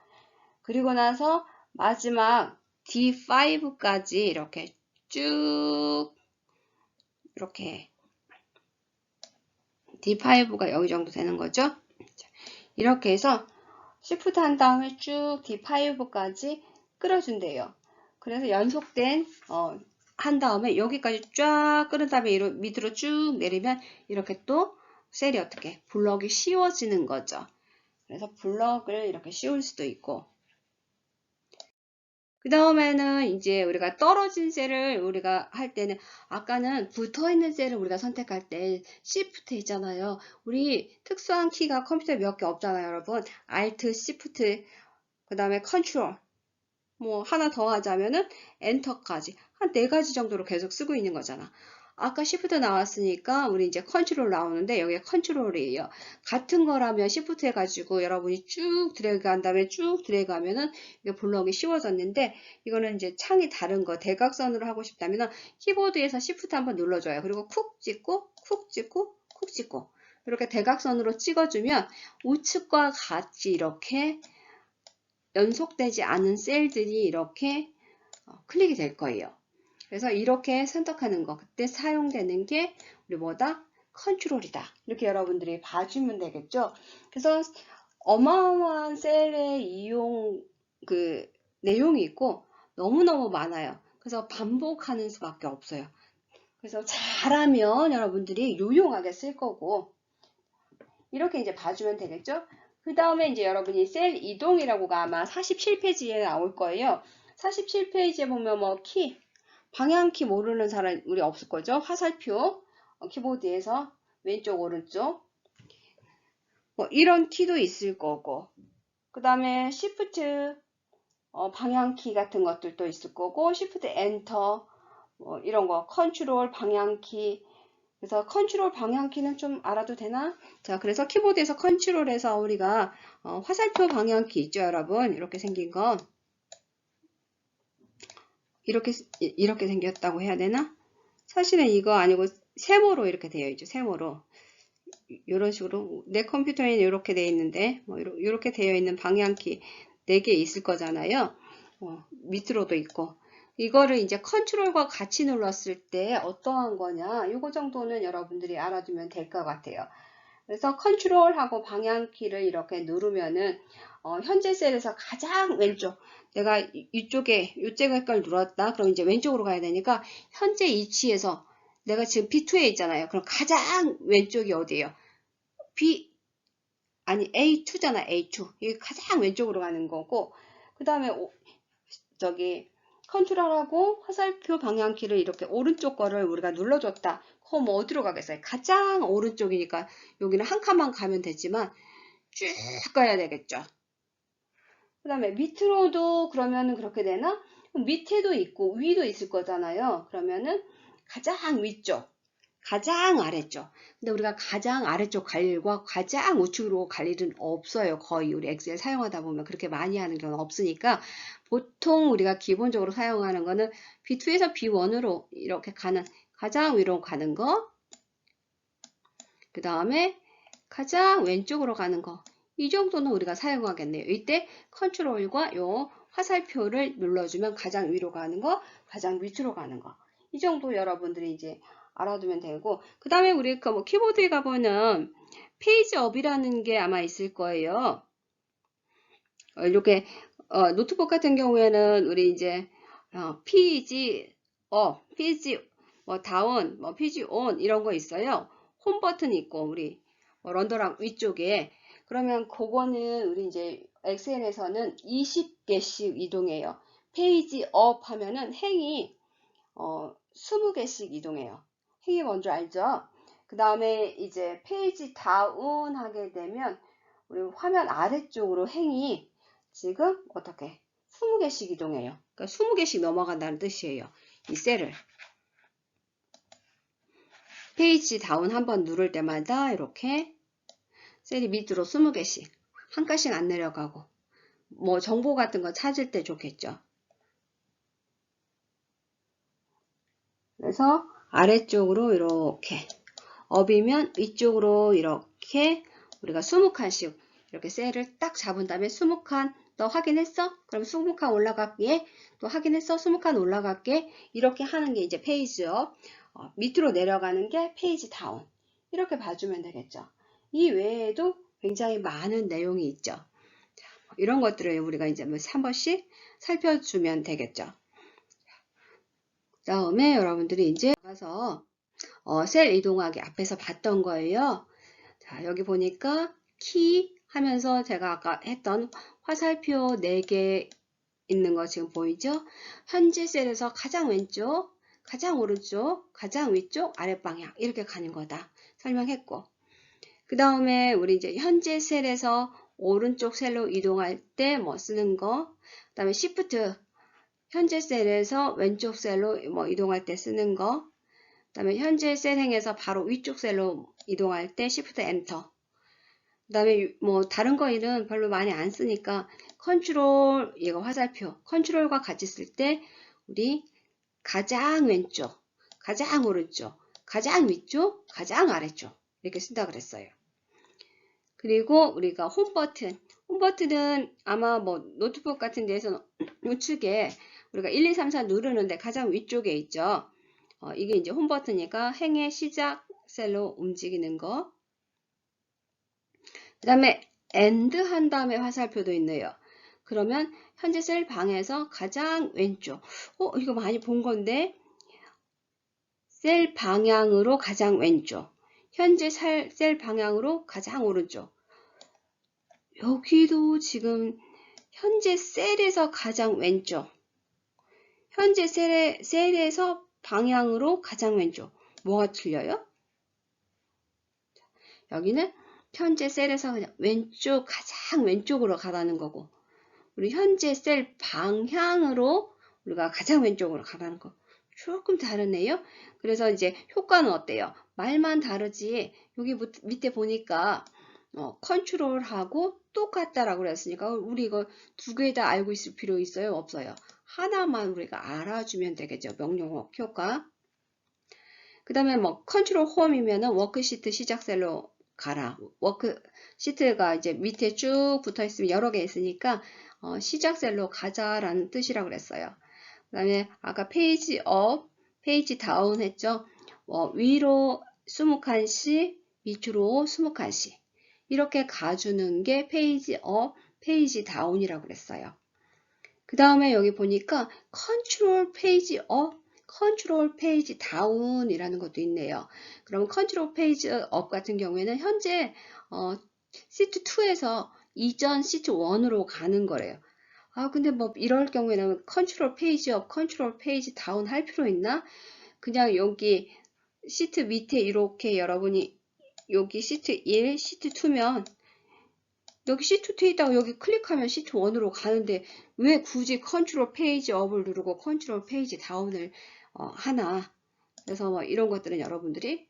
그리고 나서 마지막 D5까지 이렇게 쭉 이렇게 D5가 여기 정도 되는 거죠. 이렇게 해서 Shift 한 다음에 쭉 D5까지 끌어준대요. 그래서 연속된 한 다음에 여기까지 쫙 끌은 다음에 밑으로 쭉 내리면 이렇게 또 셀이 어떻게 블럭이 씌워지는 거죠. 그래서 블럭을 이렇게 씌울 수도 있고 그 다음에는 이제 우리가 떨어진 셀을 우리가 할 때는 아까는 붙어 있는 셀을 우리가 선택할 때 Shift 있잖아요. 우리 특수한 키가 컴퓨터에 몇 개 없잖아요, 여러분. Alt, Shift, 그 다음에 Control. 뭐 하나 더 하자면은 엔터까지 한 4가지 정도로 계속 쓰고 있는 거잖아. 아까 시프트 나왔으니까 우리 이제 컨트롤 나오는데 여기가 컨트롤이에요. 같은 거라면 시프트 해가지고 여러분이 쭉 드래그 한 다음에 쭉 드래그 하면은 이게 블록이 쉬워졌는데 이거는 이제 창이 다른 거 대각선으로 하고 싶다면 키보드에서 시프트 한번 눌러줘요. 그리고 쿡 찍고 쿡 찍고 쿡 찍고 이렇게 대각선으로 찍어주면 우측과 같이 이렇게 연속되지 않은 셀들이 이렇게 클릭이 될 거예요. 그래서 이렇게 선택하는 거 그때 사용되는 게 우리 뭐다? 컨트롤이다. 이렇게 여러분들이 봐주면 되겠죠. 그래서 어마어마한 셀의 이용 그 내용이 있고 너무너무 많아요. 그래서 반복하는 수밖에 없어요. 그래서 잘하면 여러분들이 유용하게 쓸 거고 이렇게 이제 봐주면 되겠죠. 그 다음에 이제 여러분이 셀 이동이라고가 아마 47페이지에 나올 거예요. 47페이지에 보면 뭐 키, 방향키 모르는 사람 우리 없을 거죠. 화살표, 키보드에서 왼쪽 오른쪽 뭐 이런 키도 있을 거고 그 다음에 Shift 방향키 같은 것들도 있을 거고 Shift 엔터 뭐 이런 거 컨트롤 방향키 그래서 컨트롤 방향키는 좀 알아도 되나? 자, 그래서 키보드에서 컨트롤에서 우리가 화살표 방향키 있죠, 여러분? 이렇게 생긴 거. 이렇게 생겼다고 해야 되나? 사실은 이거 아니고 세모로 이렇게 되어 있죠, 세모로. 이런 식으로 내 컴퓨터에는 이렇게 되어 있는데 뭐 이렇게 되어 있는 방향키 4개 있을 거잖아요. 밑으로도 있고. 이거를 이제 컨트롤과 같이 눌렀을 때 어떠한 거냐 이거 정도는 여러분들이 알아두면 될 것 같아요. 그래서 컨트롤하고 방향키를 이렇게 누르면은 현재 셀에서 가장 왼쪽 내가 이쪽에 요쪽 걸 눌렀다 그럼 이제 왼쪽으로 가야 되니까 현재 위치에서 내가 지금 B2에 있잖아요. 그럼 가장 왼쪽이 어디예요? 아니 A2잖아. A2 이게 가장 왼쪽으로 가는 거고 그 다음에 저기 컨트롤하고 화살표 방향키를 이렇게 오른쪽 거를 우리가 눌러줬다. 그럼 뭐 어디로 가겠어요? 가장 오른쪽이니까 여기는 한 칸만 가면 되지만 쭉 가야 되겠죠. 그 다음에 밑으로도 그러면은 그렇게 되나? 밑에도 있고 위도 있을 거잖아요. 그러면은 가장 위쪽, 가장 아래쪽. 근데 우리가 가장 아래쪽 갈 일과 가장 우측으로 갈 일은 없어요. 거의 우리 엑셀 사용하다 보면 그렇게 많이 하는 경우는 없으니까 보통 우리가 기본적으로 사용하는 거는 B2에서 B1으로 이렇게 가는 가장 위로 가는 거, 그 다음에 가장 왼쪽으로 가는 거. 이 정도는 우리가 사용하겠네요. 이때 컨트롤과 요 화살표를 눌러주면 가장 위로 가는 거, 가장 밑으로 가는 거. 이 정도 여러분들이 이제 알아두면 되고, 그 다음에 우리 뭐 키보드에 가보면 페이지 업이라는 게 아마 있을 거예요. 이렇게 노트북 같은 경우에는 우리 이제 페이지 업, 페이지 뭐 다운, 뭐 페이지 온 이런 거 있어요. 홈 버튼이 있고 우리 런더랑 위쪽에 그러면 그거는 우리 이제 엑셀에서는 20개씩 이동해요. 페이지 업 하면은 행이 20개씩 이동해요. 행이 뭔지 알죠? 그 다음에 이제 페이지 다운 하게 되면 우리 화면 아래쪽으로 행이 지금 어떻게 20개씩 이동해요. 그러니까 20개씩 넘어간다는 뜻이에요. 이 셀을. 페이지 다운 한번 누를 때마다 이렇게 셀이 밑으로 20개씩 한 칸씩 안 내려가고 뭐 정보 같은 거 찾을 때 좋겠죠. 그래서 아래쪽으로 이렇게 업이면 위쪽으로 이렇게 우리가 20칸씩 이렇게 셀을 딱 잡은 다음에 20칸 너 확인했어? 그럼 20칸 올라갈게. 또 확인했어? 20칸 올라갈게. 이렇게 하는 게 이제 페이지업. 밑으로 내려가는 게 페이지 다운. 이렇게 봐주면 되겠죠. 이 외에도 굉장히 많은 내용이 있죠. 이런 것들을 우리가 이제 한 번씩 살펴주면 되겠죠. 다음에 여러분들이 이제 가서 셀 이동하기 앞에서 봤던 거예요. 자, 여기 보니까 키 하면서 제가 아까 했던 화살표 4개 있는 거 지금 보이죠? 현재 셀에서 가장 왼쪽, 가장 오른쪽, 가장 위쪽, 아랫방향 이렇게 가는 거다 설명했고, 그 다음에 우리 이제 현재 셀에서 오른쪽 셀로 이동할 때 뭐 쓰는 거, 그 다음에 Shift 현재 셀에서 왼쪽 셀로 뭐 이동할 때 쓰는 거, 그 다음에 현재 셀 행에서 바로 위쪽 셀로 이동할 때 Shift Enter. 그 다음에 뭐 다른 거는 별로 많이 안 쓰니까 컨트롤, 얘가 화살표, 컨트롤과 같이 쓸 때 우리 가장 왼쪽, 가장 오른쪽, 가장 위쪽, 가장 아래쪽 이렇게 쓴다 그랬어요. 그리고 우리가 홈 버튼은 아마 뭐 노트북 같은 데서 우측에 우리가 1, 2, 3, 4 누르는데 가장 위쪽에 있죠. 이게 이제 홈 버튼이니까 행의 시작 셀로 움직이는 거. 그 다음에 AND 한 다음에 화살표도 있네요. 그러면 현재 셀 방에서 가장 왼쪽. 이거 많이 본 건데 셀 방향으로 가장 왼쪽. 현재 셀 방향으로 가장 오른쪽. 여기도 지금 현재 셀에서 가장 왼쪽. 현재 셀에서 방향으로 가장 왼쪽. 뭐가 틀려요? 여기는 현재 셀에서 그냥 왼쪽, 가장 왼쪽으로 가라는 거고, 우리 현재 셀 방향으로 우리가 가장 왼쪽으로 가라는 거. 조금 다르네요. 그래서 이제 효과는 어때요? 말만 다르지, 여기 밑에 보니까 컨트롤하고 똑같다라고 그랬으니까 우리 이거 두 개 다 알고 있을 필요 있어요? 없어요? 하나만 우리가 알아주면 되겠죠. 명령 효과. 그 다음에 뭐 컨트롤 홈이면은 워크시트 시작셀로 가라. 워크시트가 이제 밑에 쭉 붙어 있으면 여러 개 있으니까 시작셀로 가자라는 뜻이라고 그랬어요. 그 다음에 아까 페이지 업, 페이지 다운 했죠. 위로 20칸씩, 밑으로 20칸씩 이렇게 가주는 게 페이지 업, 페이지 다운이라고 그랬어요. 그 다음에 여기 보니까 컨트롤 페이지 업, 컨트롤 페이지 다운이라는 것도 있네요. 그럼 컨트롤 페이지 업 같은 경우에는 현재 시트 2에서 이전 시트 1으로 가는 거래요. 근데 뭐 이럴 경우에는 컨트롤 페이지 업, 컨트롤 페이지 다운 할 필요 있나? 그냥 여기 시트 밑에 이렇게 여러분이 여기 시트 1, 시트 2면 여기 시트 2에 있다가 여기 클릭하면 시트 1으로 가는데 왜 굳이 컨트롤 페이지 업을 누르고 컨트롤 페이지 다운을 하나. 그래서 뭐 이런 것들은 여러분들이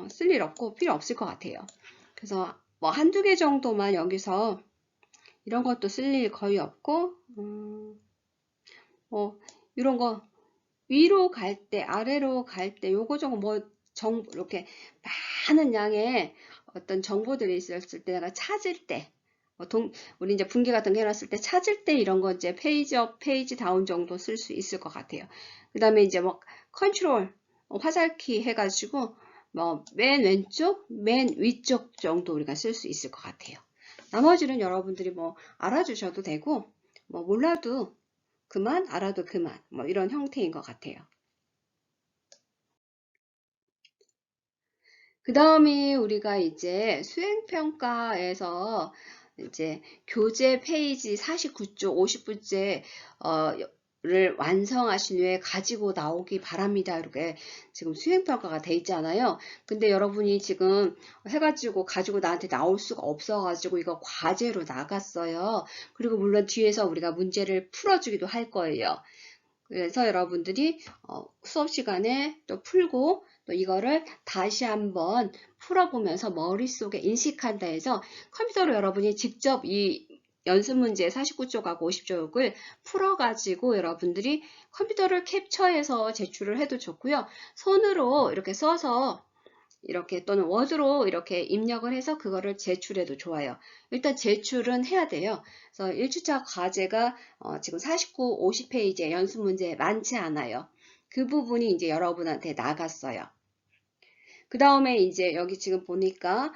쓸 일 없고 필요 없을 것 같아요. 그래서 뭐 한두 개 정도만 여기서 이런 것도 쓸 일 거의 없고 이런 거 위로 갈 때, 아래로 갈 때 요거 저거 뭐 이렇게 많은 양의 어떤 정보들이 있었을 때 내가 찾을 때 우리 이제 분기 같은 거 해놨을 때 찾을 때 이런 거 이제 페이지 업, 페이지 다운 정도 쓸 수 있을 것 같아요. 그 다음에 이제 뭐 컨트롤 화살키 해가지고 뭐 맨 왼쪽, 맨 위쪽 정도 우리가 쓸 수 있을 것 같아요. 나머지는 여러분들이 뭐 알아주셔도 되고 뭐 몰라도 그만, 알아도 그만 뭐 이런 형태인 것 같아요. 그 다음에 우리가 이제 수행평가에서 이제 교재 페이지 49쪽 50분째 를 완성하신 후에 가지고 나오기 바랍니다. 이렇게 지금 수행평가가 돼 있잖아요. 근데 여러분이 지금 해가지고 가지고 나한테 나올 수가 없어가지고 이거 과제로 나갔어요. 그리고 물론 뒤에서 우리가 문제를 풀어주기도 할 거예요. 그래서 여러분들이 수업 시간에 또 풀고 또 이거를 다시 한번 풀어보면서 머릿속에 인식한다 해서 컴퓨터로 여러분이 직접 이 연습 문제 49쪽하고 50쪽을 풀어가지고 여러분들이 컴퓨터를 캡처해서 제출을 해도 좋고요. 손으로 이렇게 써서 이렇게 또는 워드로 이렇게 입력을 해서 그거를 제출해도 좋아요. 일단 제출은 해야 돼요. 그래서 1주차 과제가 지금 49, 50페이지의 연습 문제 많지 않아요. 그 부분이 이제 여러분한테 나갔어요. 그 다음에 이제 여기 지금 보니까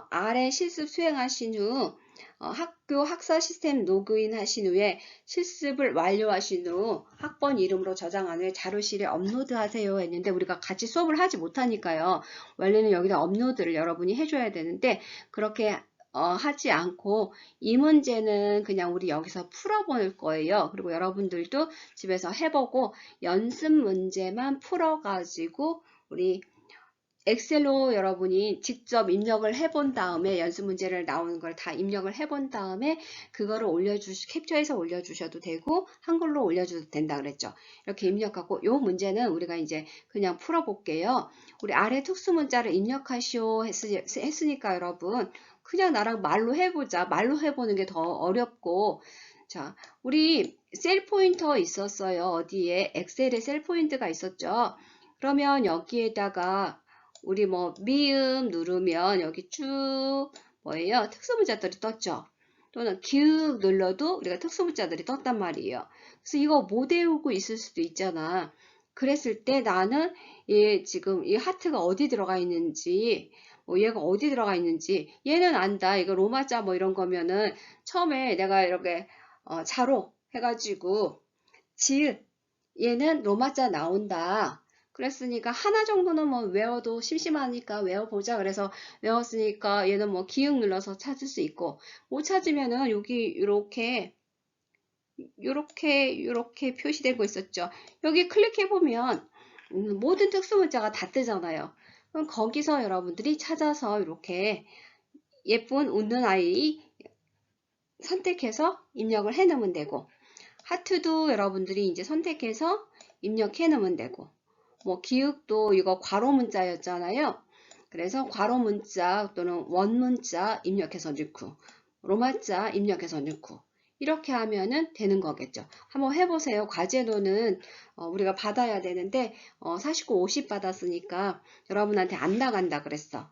아래 실습 수행하신 후 학교 학사 시스템 로그인 하신 후에 실습을 완료하신 후 학번 이름으로 저장한 후에 자료실에 업로드 하세요 했는데 우리가 같이 수업을 하지 못하니까요. 원래는 여기다 업로드를 여러분이 해줘야 되는데 그렇게 하지 않고 이 문제는 그냥 우리 여기서 풀어볼 거예요. 그리고 여러분들도 집에서 해보고 연습 문제만 풀어가지고 우리 엑셀로 여러분이 직접 입력을 해본 다음에 연습 문제를 나오는 걸 다 입력을 해본 다음에 그거를 캡처해서 올려주셔도 되고 한글로 올려줘도 된다 그랬죠. 이렇게 입력하고 요 문제는 우리가 이제 그냥 풀어볼게요. 우리 아래 특수 문자를 입력하시오 했으니까 여러분 그냥 나랑 말로 해보자. 말로 해보는 게 더 어렵고 자 우리 셀 포인터 있었어요. 어디에 엑셀에 셀 포인트가 있었죠. 그러면 여기에다가 우리 뭐 미음 누르면 여기 쭉 뭐예요? 특수문자들이 떴죠. 또는 기윽 눌러도 우리가 특수문자들이 떴단 말이에요. 그래서 이거 못 외우고 있을 수도 있잖아. 그랬을 때 나는 지금 이 하트가 어디 들어가 있는지 얘가 어디 들어가 있는지 얘는 안다. 이거 로마자 뭐 이런 거면은 처음에 내가 이렇게 자로 해가지고 지읒 얘는 로마자 나온다. 그랬으니까 하나 정도는 뭐 외워도 심심하니까 외워보자. 그래서 외웠으니까 얘는 뭐 기억 눌러서 찾을 수 있고 못 찾으면은 여기 이렇게 표시된 거 있었죠. 여기 클릭해보면 모든 특수문자가 다 뜨잖아요. 그럼 거기서 여러분들이 찾아서 이렇게 예쁜 웃는 아이 선택해서 입력을 해 놓으면 되고 하트도 여러분들이 이제 선택해서 입력해 놓으면 되고 뭐 기역도 이거 괄호 문자였잖아요. 그래서 괄호 문자 또는 원 문자 입력해서 넣고 로마자 입력해서 넣고 이렇게 하면은 되는 거겠죠. 한번 해보세요. 과제로는 우리가 받아야 되는데 49, 50 받았으니까 여러분한테 안 나간다 그랬어.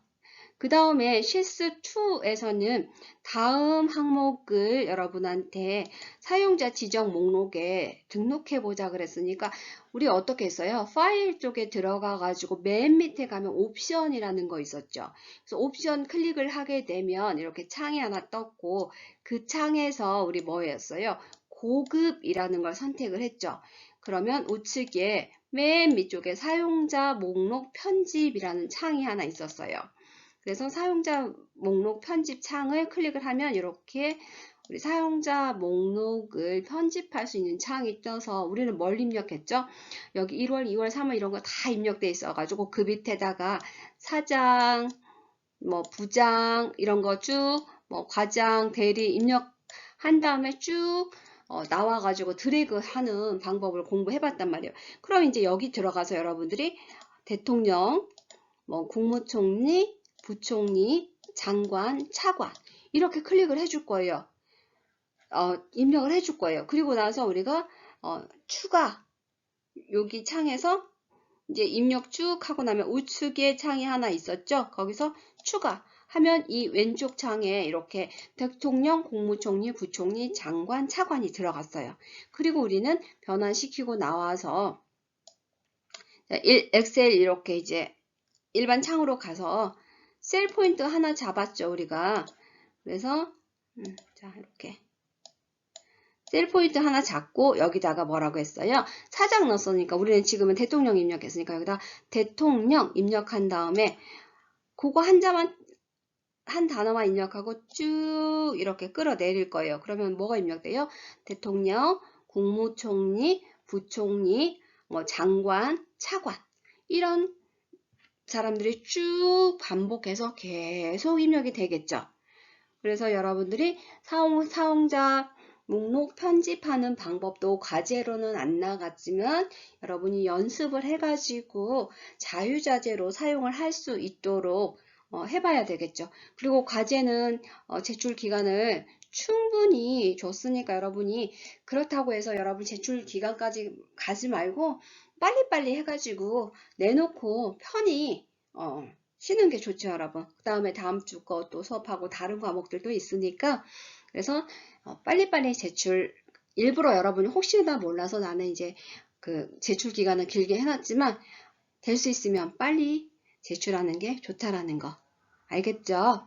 그 다음에 실습2에서는 다음 항목을 여러분한테 사용자 지정 목록에 등록해 보자 그랬으니까 우리 어떻게 했어요? 파일 쪽에 들어가 가지고 맨 밑에 가면 옵션이라는 거 있었죠. 그래서 옵션 클릭을 하게 되면 이렇게 창이 하나 떴고 그 창에서 우리 뭐였어요? 고급이라는 걸 선택을 했죠. 그러면 우측에 맨 밑쪽에 사용자 목록 편집이라는 창이 하나 있었어요. 그래서 사용자 목록 편집 창을 클릭을 하면 이렇게 우리 사용자 목록을 편집할 수 있는 창이 떠서 우리는 뭘 입력했죠? 여기 1월, 2월, 3월 이런 거 다 입력돼 있어가지고 그 밑에다가 사장, 뭐 부장 이런 거 쭉 뭐 과장, 대리 입력한 다음에 쭉 나와가지고 드래그 하는 방법을 공부해봤단 말이에요. 그럼 이제 여기 들어가서 여러분들이 대통령, 뭐 국무총리, 부총리, 장관, 차관 이렇게 클릭을 해줄 거예요. 입력을 해줄 거예요. 그리고 나서 우리가 추가 여기 창에서 이제 입력 쭉 하고 나면 우측에 창이 하나 있었죠. 거기서 추가 하면 이 왼쪽 창에 이렇게 대통령, 국무총리, 부총리, 장관, 차관이 들어갔어요. 그리고 우리는 변환시키고 나와서 엑셀 이렇게 이제 일반 창으로 가서 셀 포인트 하나 잡았죠, 우리가. 그래서 자, 이렇게 셀 포인트 하나 잡고 여기다가 뭐라고 했어요? 사장 넣었으니까 우리는 지금은 대통령 입력했으니까 여기다 대통령 입력한 다음에 그거 한 단어만 입력하고 쭉 이렇게 끌어내릴 거예요. 그러면 뭐가 입력돼요? 대통령, 국무총리, 부총리, 뭐 장관, 차관 이런 사람들이 쭉 반복해서 계속 입력이 되겠죠. 그래서 여러분들이 사용자 목록 편집하는 방법도 과제로는 안 나갔지만 여러분이 연습을 해가지고 자유자재로 사용을 할 수 있도록 해봐야 되겠죠. 그리고 과제는 제출 기간을 충분히 줬으니까 여러분이 그렇다고 해서 여러분 제출 기간까지 가지 말고 빨리빨리 해가지고 내놓고 편히 쉬는 게 좋죠, 여러분. 그 다음에 다음 주 거 또 수업하고 다른 과목들도 있으니까 그래서 빨리빨리 제출 일부러 여러분이 혹시나 몰라서 나는 이제 그 제출 기간을 길게 해놨지만 될 수 있으면 빨리 제출하는 게 좋다라는 거 알겠죠?